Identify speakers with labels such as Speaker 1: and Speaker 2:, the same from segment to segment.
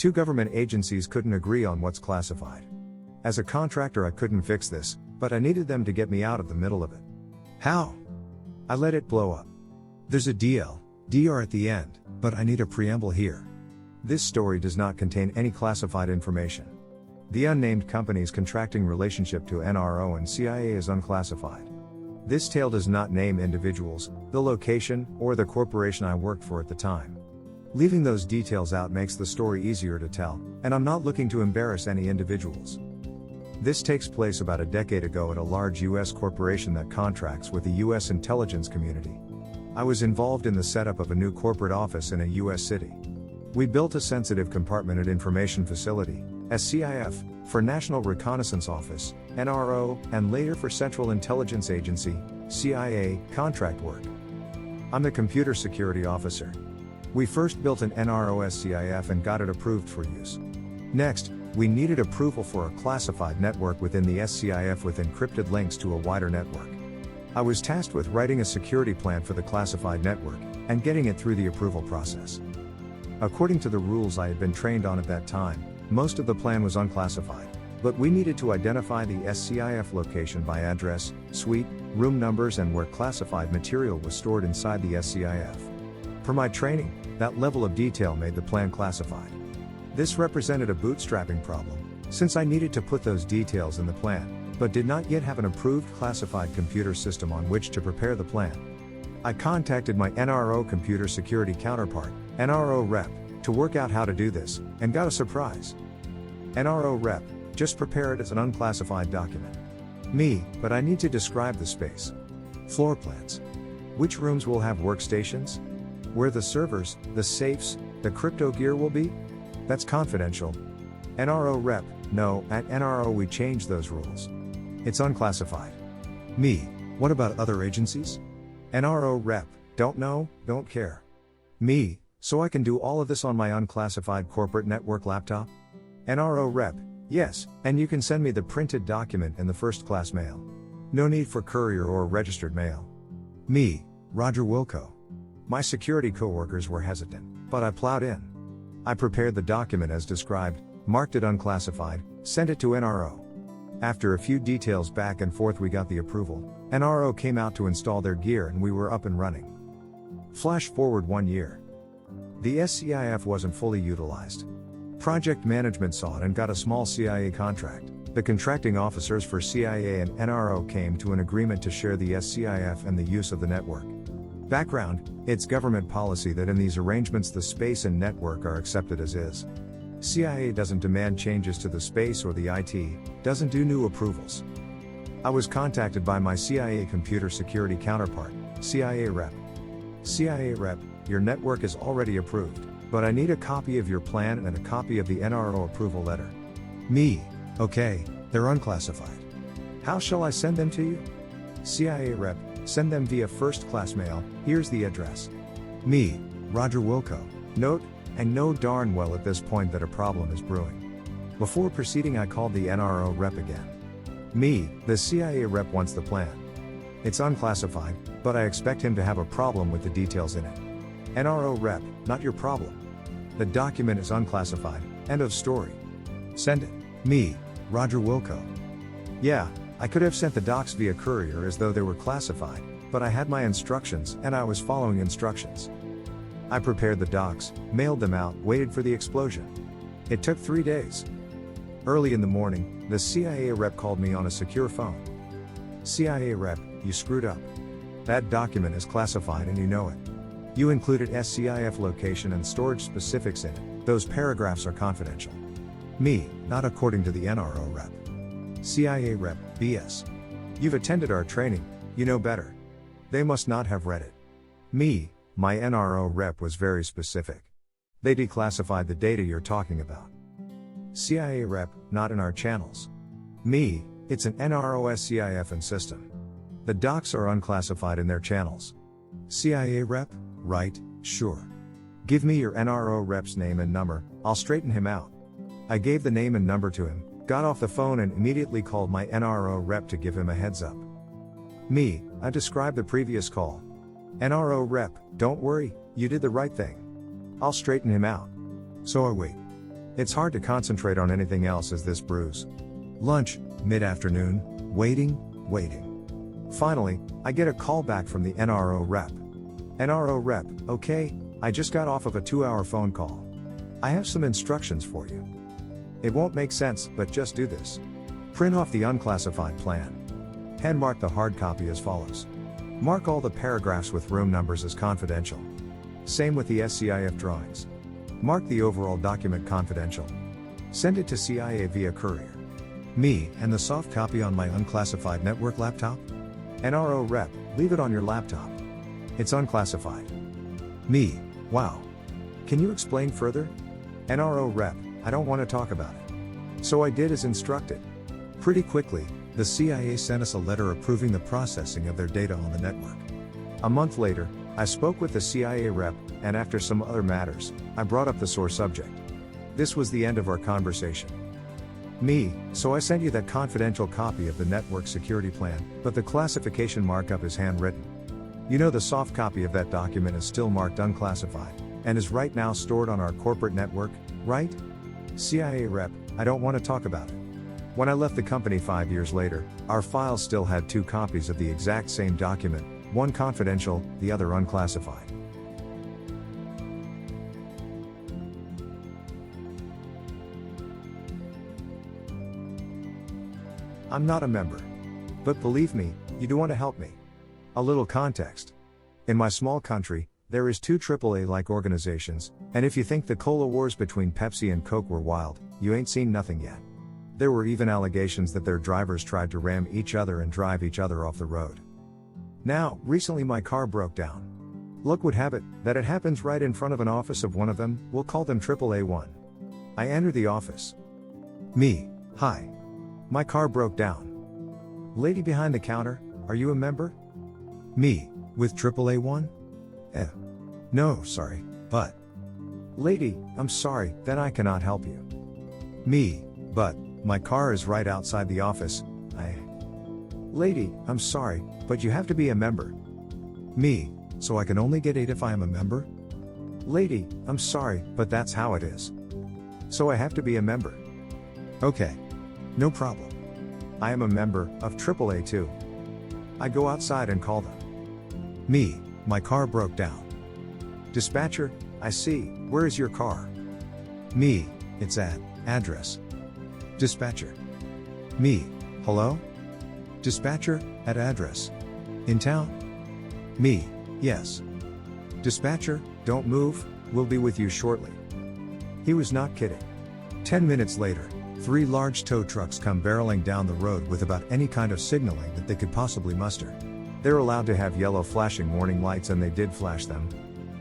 Speaker 1: Two government agencies couldn't agree on what's classified. As a contractor, I couldn't fix this, but I needed them to get me out of the middle of it. How? I let it blow up. There's a DR at the end, but I need a preamble here. This story does not contain any classified information. The unnamed company's contracting relationship to NRO and CIA is unclassified. This tale does not name individuals, the location, or the corporation I worked for at the time. Leaving those details out makes the story easier to tell, and I'm not looking to embarrass any individuals. This takes place about a decade ago at a large U.S. corporation that contracts with the U.S. intelligence community. I was involved in the setup of a new corporate office in a U.S. city. We built a sensitive compartmented information facility, SCIF, for National Reconnaissance Office, NRO, and later for Central Intelligence Agency, CIA, contract work. I'm the computer security officer. We first built an NRO SCIF and got it approved for use. Next, we needed approval for a classified network within the SCIF with encrypted links to a wider network. I was tasked with writing a security plan for the classified network, and getting it through the approval process. According to the rules I had been trained on at that time, most of the plan was unclassified, but we needed to identify the SCIF location by address, suite, room numbers, and where classified material was stored inside the SCIF. Per my training, that level of detail made the plan classified. This represented a bootstrapping problem, since I needed to put those details in the plan, but did not yet have an approved classified computer system on which to prepare the plan. I contacted my NRO computer security counterpart, NRO rep, to work out how to do this, and got a surprise. NRO rep, just prepare it as an unclassified document. Me, but I need to describe the space. Floor plans. Which rooms will have workstations? Where the servers, the safes, the crypto gear will be? That's confidential. NRO rep, no, at NRO we changed those rules. It's unclassified. Me, what about other agencies? NRO rep, don't know, don't care. Me, so I can do all of this on my unclassified corporate network laptop? NRO rep, yes, and you can send me the printed document in the first class mail. No need for courier or registered mail. Me, Roger Wilco. My security coworkers were hesitant, but I plowed in. I prepared the document as described, marked it unclassified, sent it to NRO. After a few details back and forth we got the approval. NRO came out to install their gear and we were up and running. Flash forward 1 year. The SCIF wasn't fully utilized. Project management saw it and got a small CIA contract. The contracting officers for CIA and NRO came to an agreement to share the SCIF and the use of the network. Background, it's government policy that in these arrangements the space and network are accepted as is. CIA doesn't demand changes to the space or the IT, doesn't do new approvals. I was contacted by my CIA computer security counterpart, CIA rep. CIA rep, your network is already approved, but I need a copy of your plan and a copy of the NRO approval letter. Me, okay, they're unclassified. How shall I send them to you? CIA rep, send them via first class mail, here's the address. Me, Roger Wilco. Note, and know darn well at this point that a problem is brewing. Before proceeding I called the NRO rep again. Me, the CIA rep wants the plan. It's unclassified, but I expect him to have a problem with the details in it. NRO rep, not your problem. The document is unclassified, end of story. Send it. Me, Roger Wilco. Yeah, I could have sent the docs via courier as though they were classified, but I had my instructions and I was following instructions. I prepared the docs, mailed them out, waited for the explosion. It took 3 days. Early in the morning, the CIA rep called me on a secure phone. CIA rep, you screwed up. That document is classified and you know it. You included SCIF location and storage specifics in it, those paragraphs are confidential. Me, not according to the NRO rep. CIA rep, BS. You've attended our training, you know better. They must not have read it. Me, my NRO rep was very specific. They declassified the data you're talking about. CIA rep, not in our channels. Me, it's an NRO SCIF and system. The docs are unclassified in their channels. CIA rep, right, sure. Give me your NRO rep's name and number, I'll straighten him out. I gave the name and number to him, got off the phone and immediately called my NRO rep to give him a heads up. Me, I described the previous call. NRO rep, don't worry, you did the right thing. I'll straighten him out. So I wait. It's hard to concentrate on anything else as this brews. Lunch, mid-afternoon, waiting. Finally, I get a call back from the NRO rep. NRO rep, okay, I just got off of a 2-hour phone call. I have some instructions for you. It won't make sense, but just do this. Print off the unclassified plan. Hand mark the hard copy as follows. Mark all the paragraphs with room numbers as confidential. Same with the SCIF drawings. Mark the overall document confidential. Send it to CIA via courier. Me, and the soft copy on my unclassified network laptop? NRO rep, leave it on your laptop. It's unclassified. Me, wow. Can you explain further? NRO rep, I don't want to talk about it. So I did as instructed. Pretty quickly, the CIA sent us a letter approving the processing of their data on the network. A month later, I spoke with the CIA rep, and after some other matters, I brought up the sore subject. This was the end of our conversation. Me, so I sent you that confidential copy of the network security plan, but the classification markup is handwritten. You know the soft copy of that document is still marked unclassified, and is right now stored on our corporate network, right? CIA rep, I don't want to talk about it. When I left the company 5 years later, our files still had 2 copies of the exact same document, one confidential, the other unclassified. I'm not a member. But believe me, you do want to help me. A little context. In my small country, there is 2 AAA-like organizations, and if you think the cola wars between Pepsi and Coke were wild, you ain't seen nothing yet. There were even allegations that their drivers tried to ram each other and drive each other off the road. Now, recently my car broke down. Luck would have it, that it happens right in front of an office of one of them, we'll call them AAA1. I enter the office. Me, hi. My car broke down. Lady behind the counter, are you a member? Me, with AAA1? No, sorry, but. Lady, I'm sorry, then I cannot help you. Me, but, my car is right outside the office, Lady, I'm sorry, but you have to be a member. Me, so I can only get 8 if I am a member? Lady, I'm sorry, but that's how it is. So I have to be a member. Okay. No problem. I am a member of AAA too. I go outside and call them. Me, my car broke down. Dispatcher, I see, where is your car? Me, it's at, address. Dispatcher. Me, hello? Dispatcher, at address. In town? Me, yes. Dispatcher, don't move, we'll be with you shortly. He was not kidding. 10 minutes later, 3 large tow trucks come barreling down the road with about any kind of signaling that they could possibly muster. They're allowed to have yellow flashing warning lights, and they did flash them.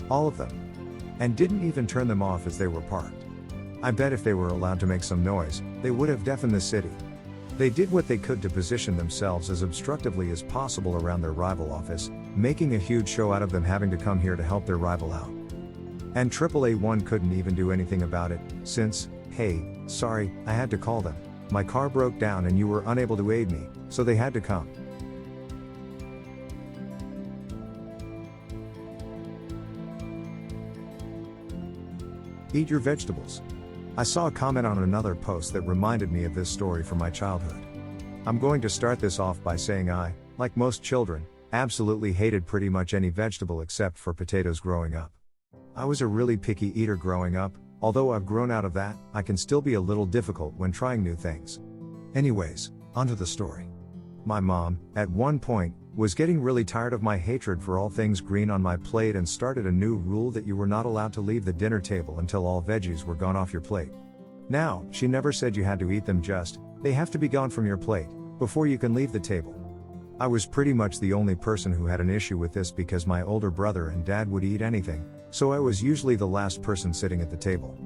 Speaker 1: All of them. And didn't even turn them off as they were parked. I bet if they were allowed to make some noise, they would have deafened the city. They did what they could to position themselves as obstructively as possible around their rival office, making a huge show out of them having to come here to help their rival out. And AAA1 couldn't even do anything about it, since, hey, sorry, I had to call them. My car broke down and you were unable to aid me, so they had to come. Eat your vegetables. I saw a comment on another post that reminded me of this story from my childhood. I'm going to start this off by saying I, like most children, absolutely hated pretty much any vegetable except for potatoes growing up. I was a really picky eater growing up. Although I've grown out of that, I can still be a little difficult when trying new things. Anyways, onto the story. My mom, at one point, was getting really tired of my hatred for all things green on my plate and started a new rule that you were not allowed to leave the dinner table until all veggies were gone off your plate. Now, she never said you had to eat them, just, they have to be gone from your plate, before you can leave the table. I was pretty much the only person who had an issue with this because my older brother and dad would eat anything, so I was usually the last person sitting at the table.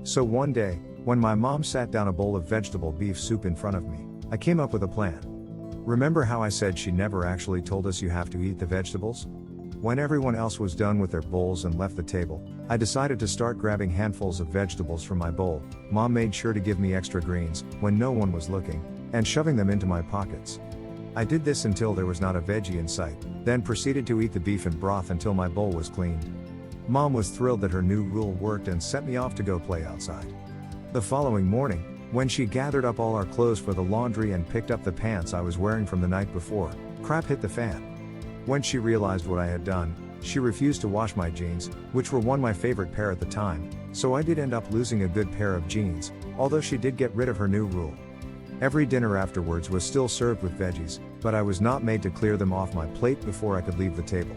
Speaker 1: So one day, when my mom sat down a bowl of vegetable beef soup in front of me, I came up with a plan. Remember how I said she never actually told us you have to eat the vegetables? When everyone else was done with their bowls and left the table, I decided to start grabbing handfuls of vegetables from my bowl. Mom made sure to give me extra greens, when no one was looking, and shoving them into my pockets. I did this until there was not a veggie in sight, then proceeded to eat the beef and broth until my bowl was cleaned. Mom was thrilled that her new rule worked and sent me off to go play outside. The following morning, when she gathered up all our clothes for the laundry and picked up the pants I was wearing from the night before, crap hit the fan. When she realized what I had done, she refused to wash my jeans, which were my favorite pair at the time, so I did end up losing a good pair of jeans, although she did get rid of her new rule. Every dinner afterwards was still served with veggies, but I was not made to clear them off my plate before I could leave the table.